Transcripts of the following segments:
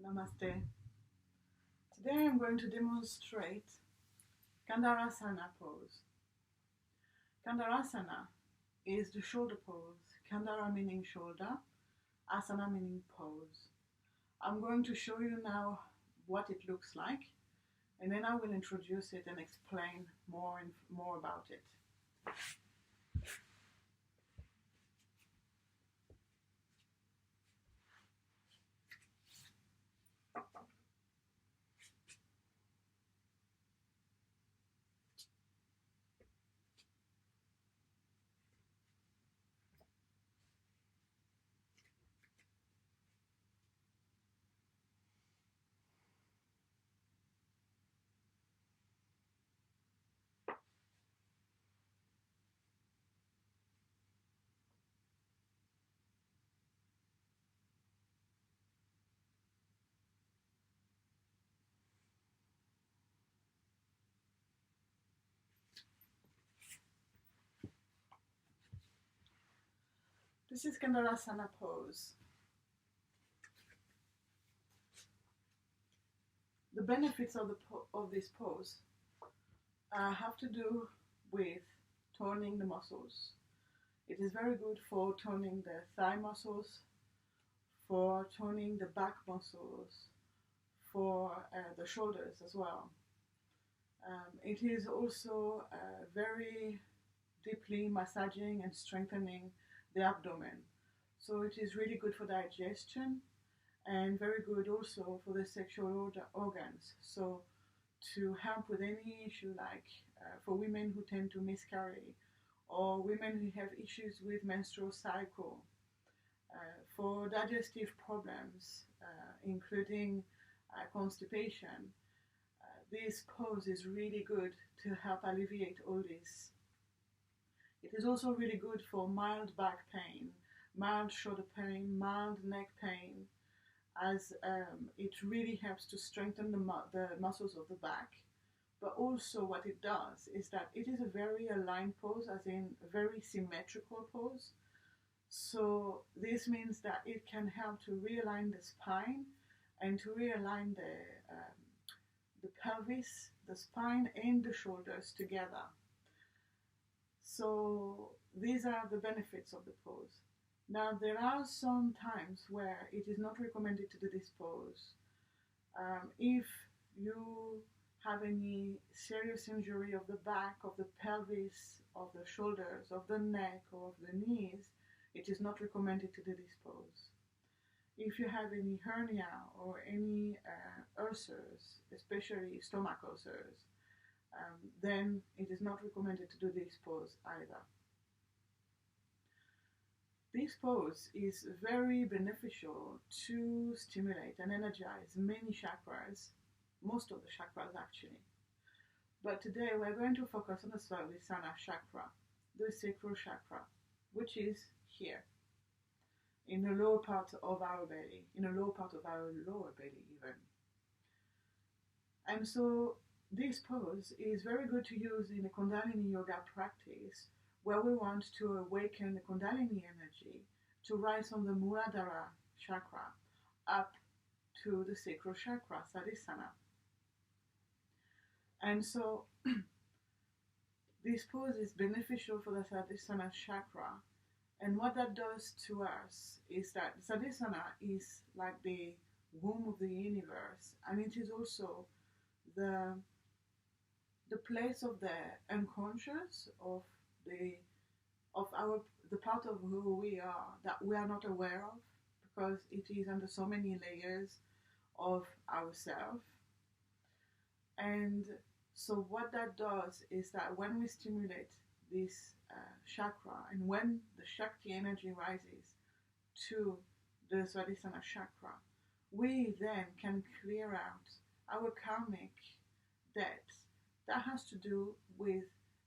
Namaste. Today I'm going to demonstrate Kandharasana pose. Kandharasana is the shoulder pose. Kandhara meaning shoulder, asana meaning pose. I'm going to show you now what it looks like, and then I will introduce it and explain more about it. This is Kandharasana pose. The benefits of this pose have to do with toning the muscles. It is very good for toning the thigh muscles, for toning the back muscles, for the shoulders as well. It is also very deeply massaging and strengthening the abdomen. So it is really good for digestion and very good also for the sexual organs. So to help with any issue like for women who tend to miscarry or women who have issues with menstrual cycle, for digestive problems, including constipation, this pose is really good to help alleviate all this. It is also really good for mild back pain, mild shoulder pain, mild neck pain, as it really helps to strengthen the muscles of the back. But also what it does is that it is a very aligned pose, as in a very symmetrical pose. So this means that it can help to realign the spine and to realign the pelvis, the spine and the shoulders together. So these are the benefits of the pose. Now there are some times where it is not recommended to do this pose. If you have any serious injury of the back, of the pelvis, of the shoulders, of the neck, or of the knees, it is not recommended to do this pose. If you have any hernia or any ulcers, especially stomach ulcers, then it is not recommended to do this pose either. This pose is very beneficial to stimulate and energize many chakras, most of the chakras actually. But today we're going to focus on the swadisthana chakra, the sacral chakra, which is here, in the lower part of our belly, in the lower part of our lower belly even. And so this pose is very good to use in a kundalini yoga practice where we want to awaken the kundalini energy to rise from the muladhara chakra up to the sacral chakra, swadisthana. And so this pose is beneficial for the swadisthana chakra. And what that does to us is that swadisthana is like the womb of the universe, and it is also the place of the unconscious, of the part of who we are that we are not aware of, because it is under so many layers of ourselves. And so what that does is that when we stimulate this chakra, and when the shakti energy rises to the swadhisthana chakra, we then can clear out our karmic debts that has to do with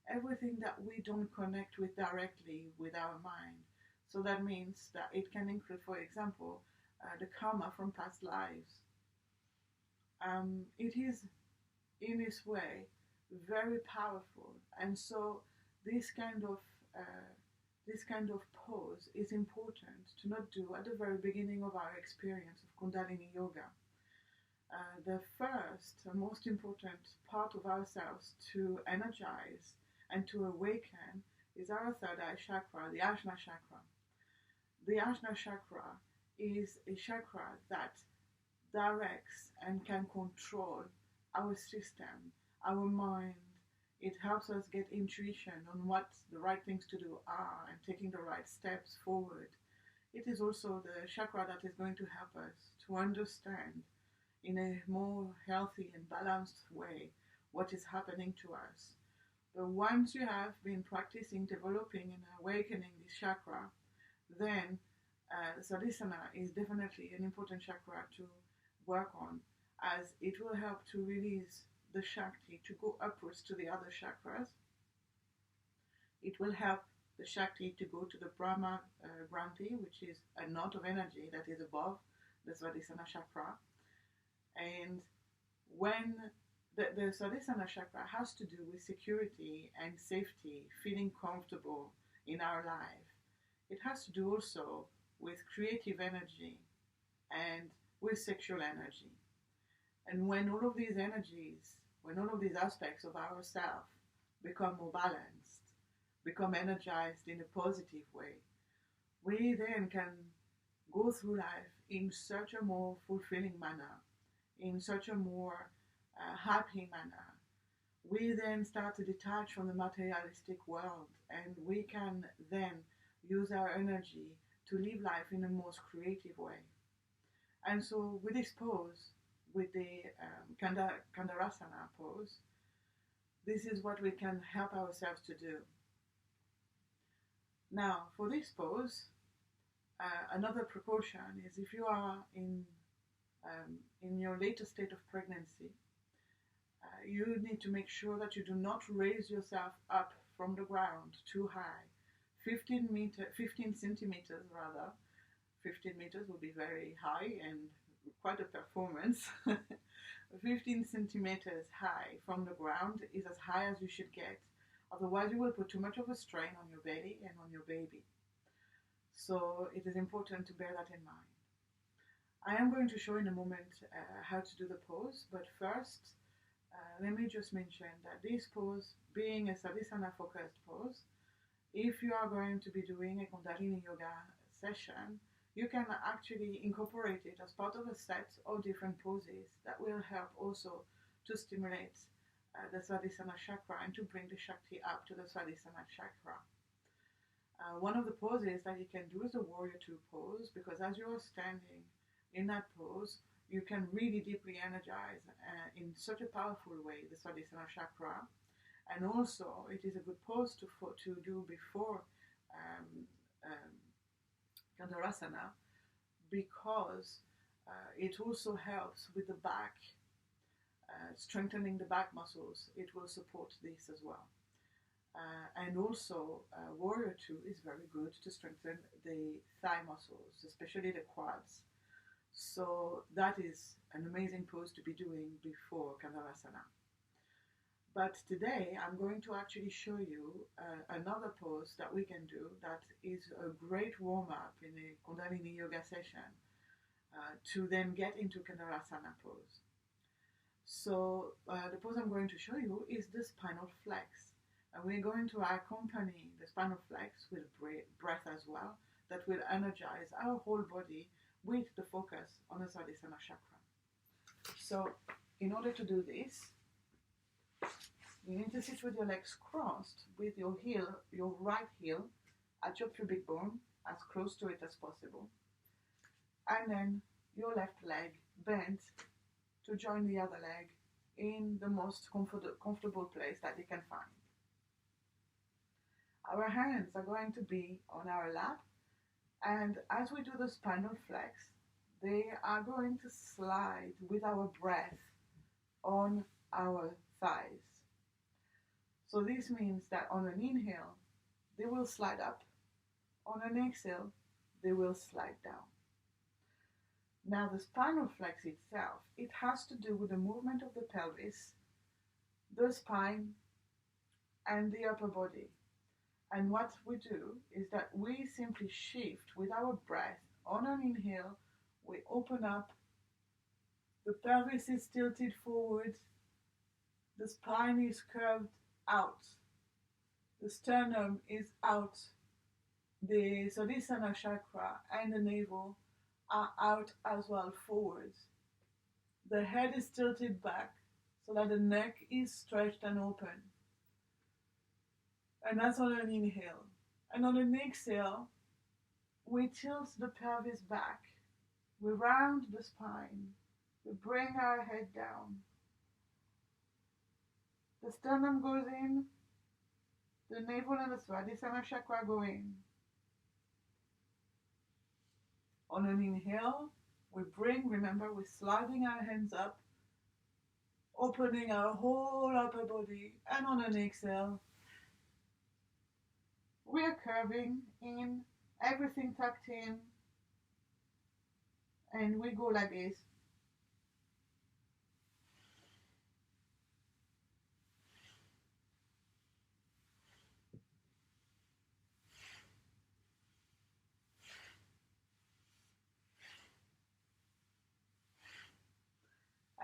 everything that we don't connect with directly with our mind. So that means that it can include, for example, the karma from past lives. It is in this way very powerful, and so this kind of pose is important to not do at the very beginning of our experience of Kundalini Yoga, the first and most important part of ourselves to energize and to awaken is our third eye chakra, the Ajna chakra. The Ajna chakra is a chakra that directs and can control our system, our mind. It helps us get intuition on what the right things to do are and taking the right steps forward. It is also the chakra that is going to help us to understand in a more healthy and balanced way what is happening to us. But once you have been practicing, developing, and awakening this chakra, then swadisthana is definitely an important chakra to work on, as it will help to release the shakti to go upwards to the other chakras. It will help the shakti to go to the Brahma Granthi, which is a knot of energy that is above the swadhisthana chakra. And when the swadhisthana chakra has to do with security and safety, feeling comfortable in our life. It has to do also with creative energy and with sexual energy. And when all of these energies, when all of these aspects of ourself become more balanced, become energized in a positive way, we then can go through life in such a more fulfilling manner, in such a more happy manner. We then start to detach from the materialistic world, and we can then use our energy to live life in a most creative way. And so with this pose, with the Kandharasana pose, this is what we can help ourselves to do. Now, for this pose, another precaution is if you are in your later state of pregnancy, you need to make sure that you do not raise yourself up from the ground too high. 15 centimeters rather. 15 meters will be very high and quite a performance. 15 centimeters high from the ground is as high as you should get. Otherwise, you will put too much of a strain on your belly and on your baby. So it is important to bear that in mind. I am going to show in a moment how to do the pose, but first, let me just mention that this pose, being a swadhisthana focused pose, if you are going to be doing a kundalini yoga session, you can actually incorporate it as part of a set of different poses that will help also to stimulate the swadhisthana chakra and to bring the shakti up to the swadhisthana chakra. One of the poses that you can do is the warrior two pose, because as you are standing in that pose, you can really deeply energize in such a powerful way the swadhisthana chakra. And also, it is a good pose to do before Kandharasana, because it also helps with the back, strengthening the back muscles. It will support this as well. And also, Warrior 2 is very good to strengthen the thigh muscles, especially the quads. So that is an amazing pose to be doing before Kandharasana. But today I'm going to actually show you another pose that we can do that is a great warm-up in a Kundalini yoga session to then get into Kandharasana pose. So the pose I'm going to show you is the spinal flex. And we're going to accompany the spinal flex with breath as well that will energize our whole body with the focus on the swadhisthana chakra. So in order to do this, you need to sit with your legs crossed with your right heel at your pubic bone, as close to it as possible. And then your left leg bent to join the other leg in the most comfortable place that you can find. Our hands are going to be on our lap, and as we do the spinal flex, they are going to slide with our breath on our thighs. So this means that on an inhale, they will slide up. On an exhale, they will slide down. Now the spinal flex itself, it has to do with the movement of the pelvis, the spine, and the upper body. And what we do is that we simply shift with our breath. On an inhale, we open up The pelvis is tilted forward. The spine is curved out. The sternum is out. The swadisthana chakra and the navel are out as well, forward. The head is tilted back so that the neck is stretched and open. And that's on an inhale. And on an exhale, we tilt the pelvis back. We round the spine. We bring our head down. The sternum goes in. The navel and the swadhisthana chakra go in. On an inhale, we bring, remember, we're sliding our hands up, opening our whole upper body. And on an exhale, we are curving in, everything tucked in, and we go like this.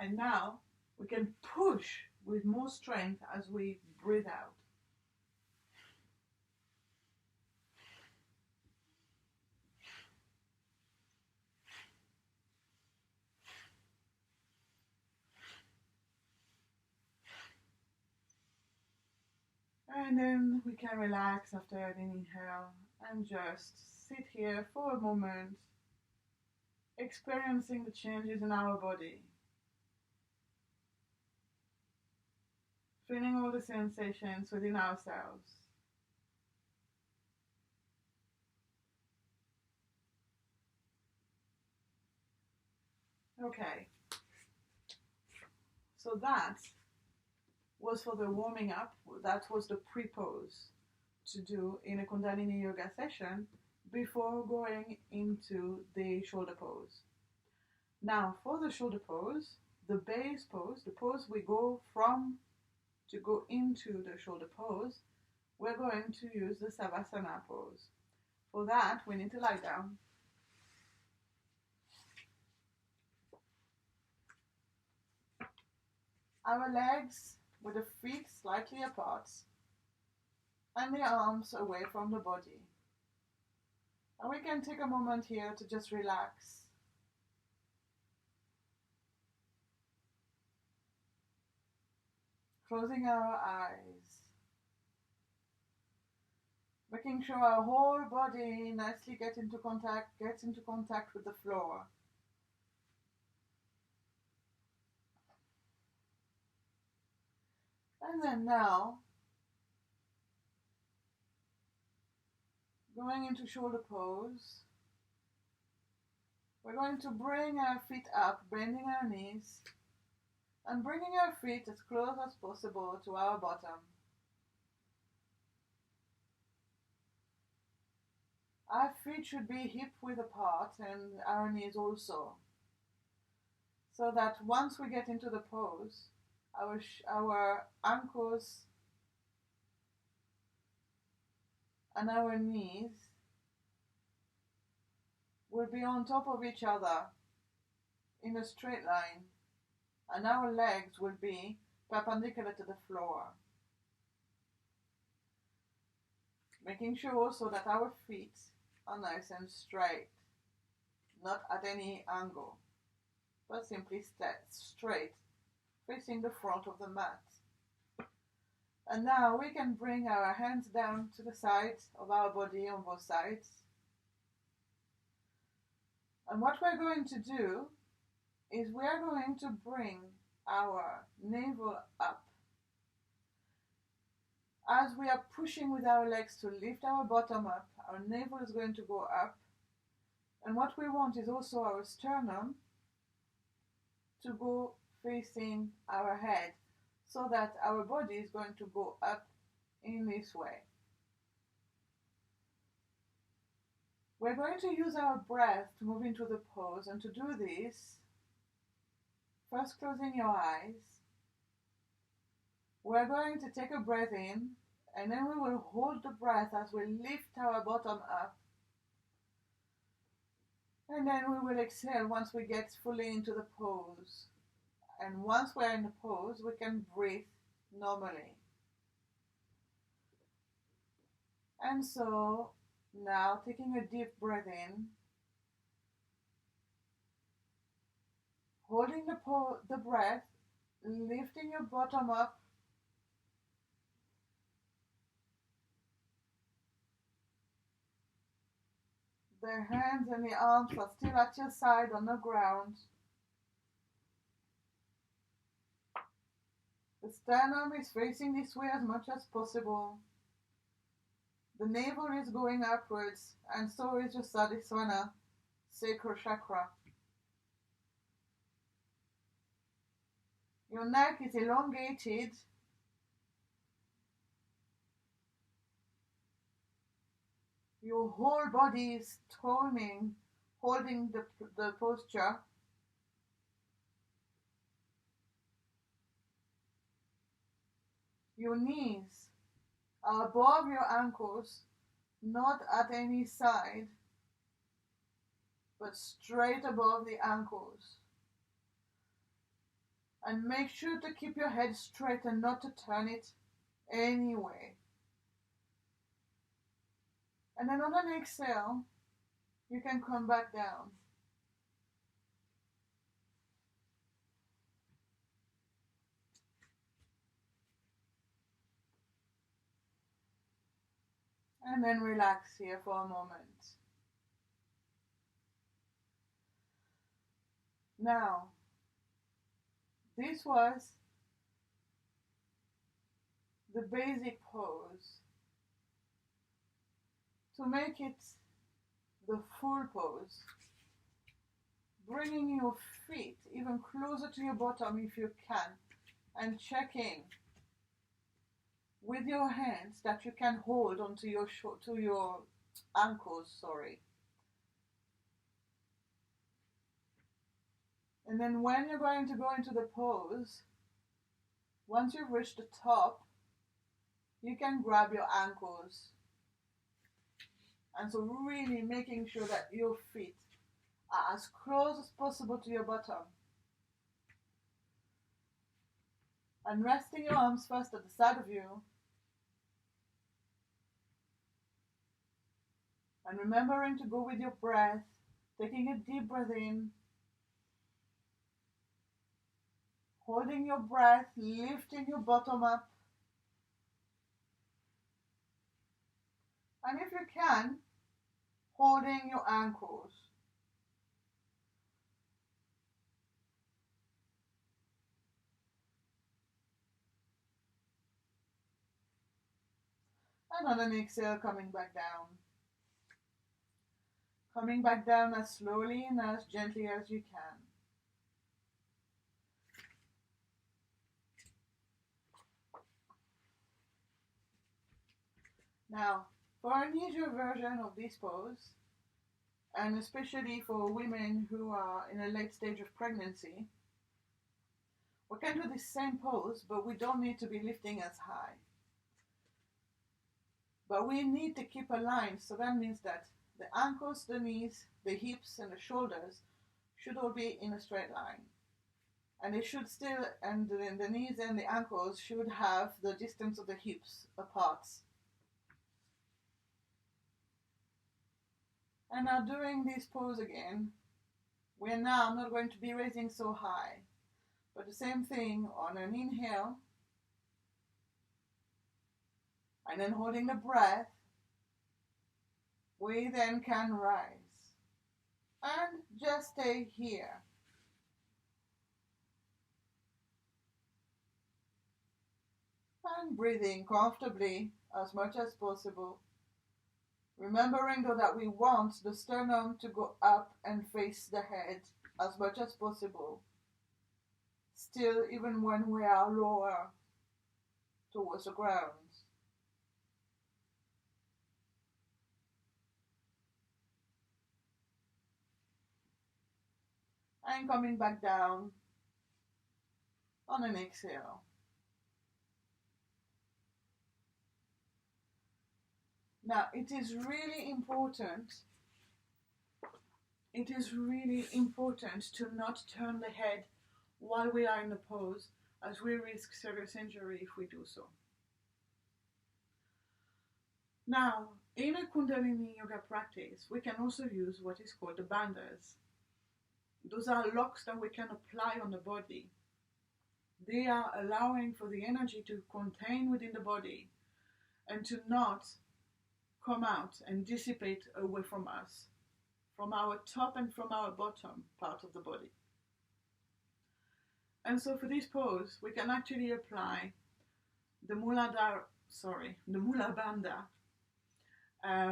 And now we can push with more strength as we breathe out. And then we can relax after an inhale and just sit here for a moment, experiencing the changes in our body. Feeling all the sensations within ourselves. Okay. So that was for the warming up. That was the pre-pose to do in a Kundalini yoga session before going into the shoulder pose. Now for the shoulder pose, the base pose, the pose we go from to go into the shoulder pose, we're going to use the Savasana pose. For that, we need to lie down. Our legs with the feet slightly apart and the arms away from the body. And we can take a moment here to just relax. Closing our eyes. Making sure our whole body nicely gets into contact with the floor. And then now, going into shoulder pose, we're going to bring our feet up, bending our knees, and bringing our feet as close as possible to our bottom. Our feet should be hip-width apart and our knees also, so that once we get into the pose, our ankles and our knees will be on top of each other in a straight line, and our legs will be perpendicular to the floor. Making sure also that our feet are nice and straight, not at any angle, but simply straight, facing the front of the mat. And now we can bring our hands down to the sides of our body on both sides. And what we're going to do is we are going to bring our navel up. As we are pushing with our legs to lift our bottom up, our navel is going to go up. And what we want is also our sternum to go facing our head, so that our body is going to go up in this way. We're going to use our breath to move into the pose, and to do this, first closing your eyes, we're going to take a breath in, and then we will hold the breath as we lift our bottom up. And then we will exhale once we get fully into the pose. And once we're in the pose, we can breathe normally. And so now taking a deep breath in, holding the breath, lifting your bottom up, the hands and the arms are still at your side on the ground. The sternum is facing this way as much as possible. The navel is going upwards, and so is your swadisthana, sacral chakra. Your neck is elongated. Your whole body is toning, holding the posture. Your knees are above your ankles, not at any side, but straight above the ankles. And make sure to keep your head straight and not to turn it any way. And then on an exhale, you can come back down. And then relax here for a moment. Now, this was the basic pose. To make it the full pose, bringing your feet even closer to your bottom if you can, and checking with your hands that you can hold onto your ankles, And then when you're going to go into the pose, once you've reached the top, you can grab your ankles. And so really making sure that your feet are as close as possible to your bottom. And resting your arms first at the side of you. And remembering to go with your breath, taking a deep breath in, holding your breath, lifting your bottom up. And if you can, holding your ankles. And on an exhale, coming back down. Coming back down as slowly and as gently as you can. Now, for an easier version of this pose, and especially for women who are in a late stage of pregnancy, we can do the same pose, but we don't need to be lifting as high. But we need to keep aligned, so that means that the ankles, the knees, the hips, and the shoulders should all be in a straight line. And they should still, and the knees and the ankles should have the distance of the hips apart. And now doing this pose again, we're now not going to be raising so high, but the same thing on an inhale, and then holding the breath, we then can rise. And just stay here. And breathing comfortably as much as possible. Remembering though that we want the sternum to go up and face the head as much as possible. Still, even when we are lower towards the ground. And coming back down on an exhale. Now, it is really important it is really important to not turn the head while we are in the pose, as we risk serious injury if we do so. Now, in a kundalini yoga practice, we can also use what is called the bandhas. Those are locks that we can apply on the body. They are allowing for the energy to contain within the body and to not come out and dissipate away from us, from our top and from our bottom part of the body. And so for this pose, we can actually apply the Mula Bandha,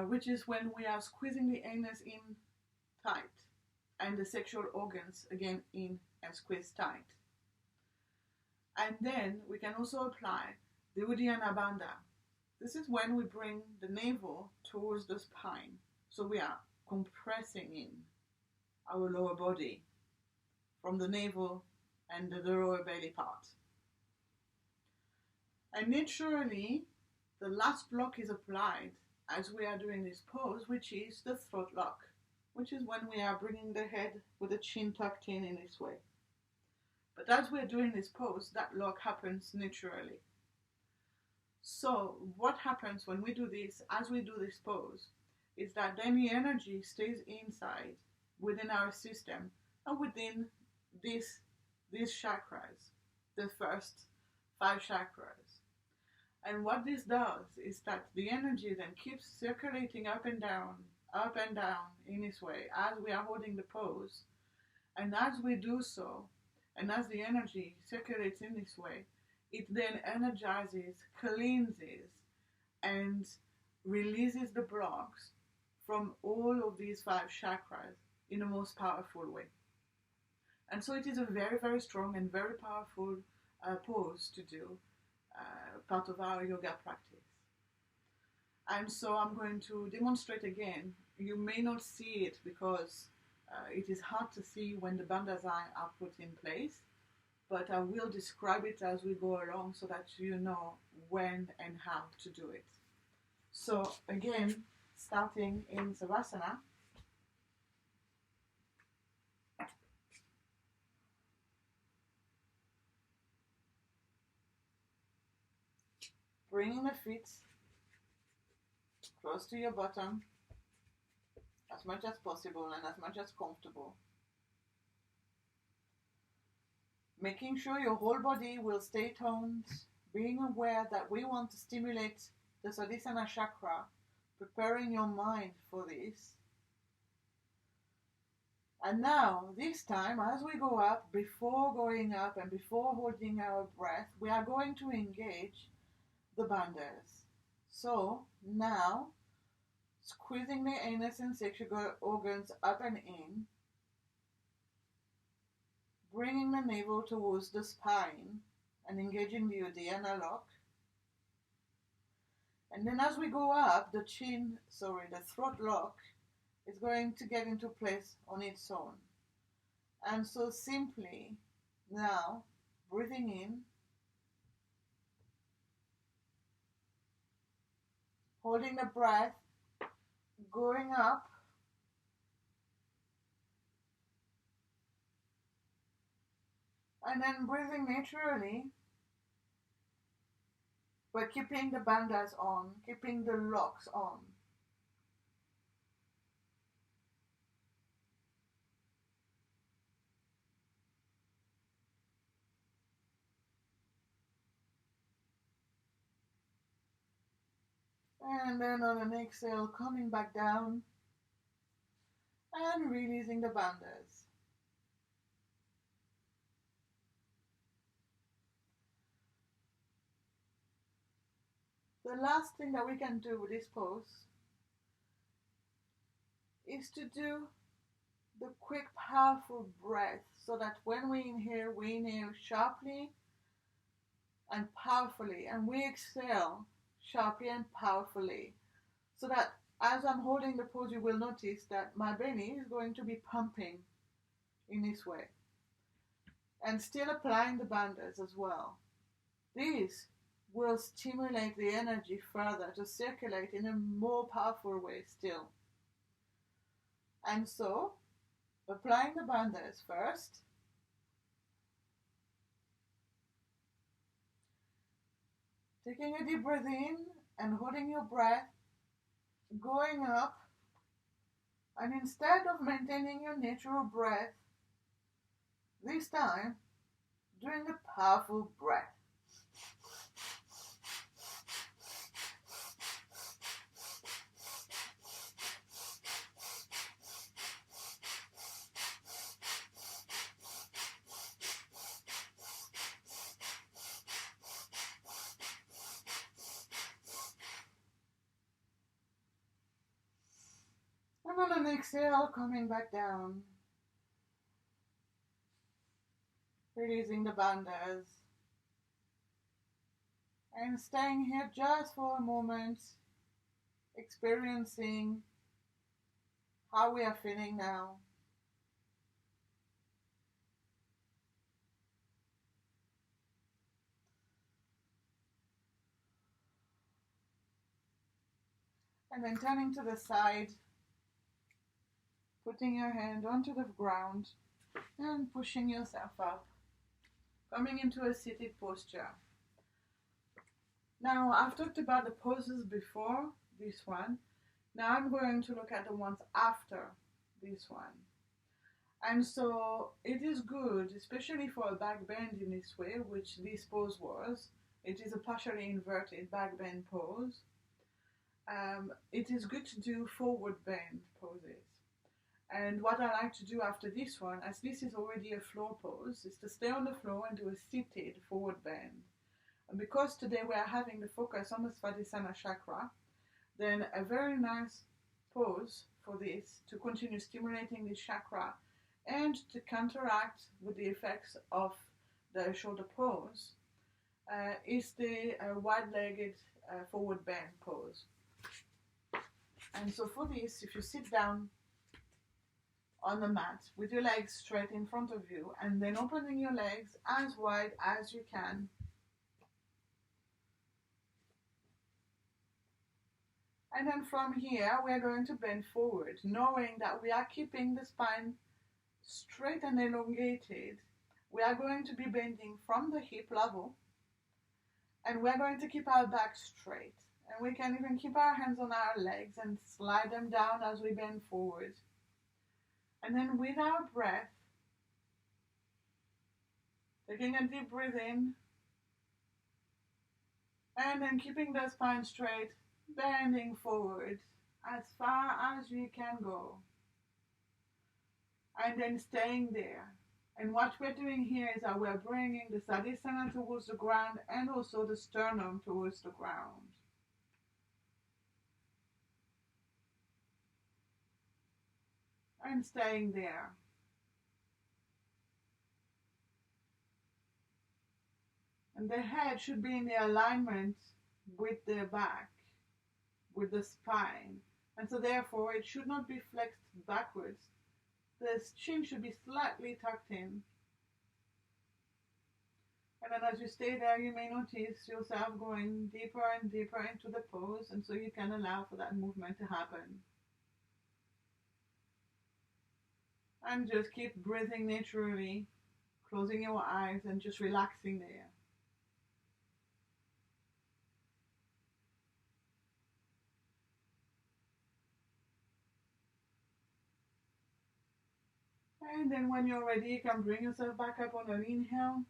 which is when we are squeezing the anus in tight and the sexual organs again in and squeezed tight. And then we can also apply the Uddiyana Bandha. This is when we bring the navel towards the spine. So we are compressing in our lower body from the navel and the lower belly part. And naturally, the last block is applied as we are doing this pose, which is the throat lock, which is when we are bringing the head with the chin tucked in this way. But as we're doing this pose, that lock happens naturally. So what happens when we do this, as we do this pose, is that then the energy stays inside, within our system, and within these chakras, the first 5 chakras. And what this does is that the energy then keeps circulating up and down in this way as we are holding the pose. And as we do so, and as the energy circulates in this way, it then energizes, cleanses, and releases the blocks from all of these 5 chakras in the most powerful way. And so it is a very, very strong and very powerful pose to do, part of our yoga practice. And so I'm going to demonstrate again. You may not see it because it is hard to see when the bandhas are put in place, but I will describe it as we go along so that you know when and how to do it. So again, starting in Savasana. Bringing the feet close to your bottom as much as possible and as much as comfortable. Making sure your whole body will stay toned, being aware that we want to stimulate the swadisthana chakra, preparing your mind for this. And now, this time, as we go up, before going up and before holding our breath, we are going to engage the bandhas. So, now, squeezing the anus and sexual organs up and in, bringing the navel towards the spine and engaging the Uddiyana lock. And then as we go up, the throat lock is going to get into place on its own. And so simply now breathing in, holding the breath, going up, and then breathing naturally, but keeping the bandhas on, keeping the locks on. And then on an exhale, coming back down and releasing the bandhas. The last thing that we can do with this pose is to do the quick, powerful breath so that when we inhale sharply and powerfully, and we exhale sharply and powerfully, so that as I'm holding the pose, you will notice that my belly is going to be pumping in this way, and still applying the bandhas as well. This will stimulate the energy further to circulate in a more powerful way still. And so, applying the bandhas first. Taking a deep breath in and holding your breath, going up, and instead of maintaining your natural breath, this time doing a powerful breath. And on an exhale, coming back down, releasing the bandhas, and staying here just for a moment, experiencing how we are feeling now. And then turning to the side, putting your hand onto the ground and pushing yourself up, coming into a seated posture. Now, I've talked about the poses before this one. Now I'm going to look at the ones after this one. And so it is good, especially for a back bend in this way, which this pose was. It is a partially inverted back bend pose. It is good to do forward bend poses. And what I like to do after this one, as this is already a floor pose, is to stay on the floor and do a seated forward bend. And because today we are having the focus on the swadisthana chakra, then a very nice pose for this to continue stimulating this chakra and to counteract with the effects of the shoulder pose is the wide-legged forward bend pose. And so for this, if you sit down on the mat with your legs straight in front of you and then opening your legs as wide as you can, and then from here we are going to bend forward, knowing that we are keeping the spine straight and elongated. We are going to be bending from the hip level, and we're going to keep our back straight. And we can even keep our hands on our legs and slide them down as we bend forward. And then with our breath, taking a deep breath in, and then keeping the spine straight, bending forward as far as you can go. And then staying there. And what we're doing here is that we're bringing the swadisthana towards the ground and also the sternum towards the ground. And staying there. And the head should be in the alignment with the back, with the spine. And so therefore it should not be flexed backwards. The chin should be slightly tucked in. And then as you stay there, you may notice yourself going deeper and deeper into the pose, and so you can allow for that movement to happen. And just keep breathing naturally, closing your eyes and just relaxing there. And then when you're ready, you can bring yourself back up on an inhale.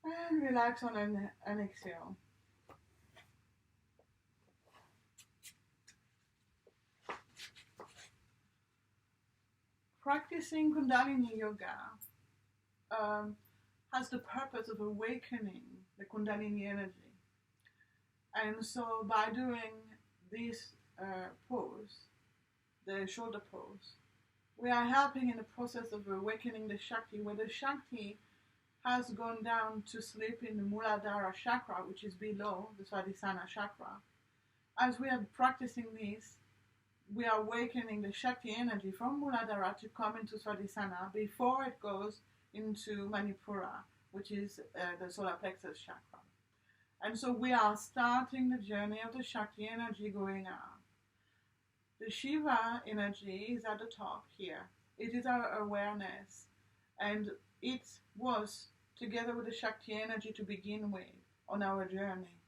And relax on an exhale. Practicing kundalini yoga has the purpose of awakening the kundalini energy. And so by doing this pose, the shoulder pose, we are helping in the process of awakening the shakti, where the shakti has gone down to sleep in the Muladhara chakra, which is below the swadisthana chakra. As we are practicing this, we are awakening the shakti energy from Muladhara to come into swadisthana before it goes into Manipura, which is the solar plexus chakra. And so we are starting the journey of the shakti energy going up. The Shiva energy is at the top here. It is our awareness, and it was together with the Shakti energy to begin with on our journey.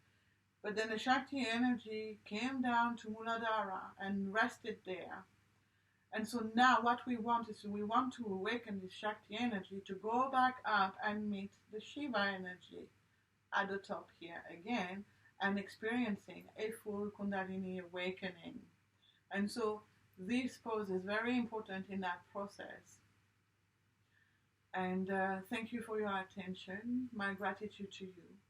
But then the Shakti energy came down to Muladhara and rested there. And so now what we want is we want to awaken this Shakti energy to go back up and meet the Shiva energy at the top here again and experiencing a full Kundalini awakening. And so this pose is very important in that process. And thank you for your attention. My gratitude to you.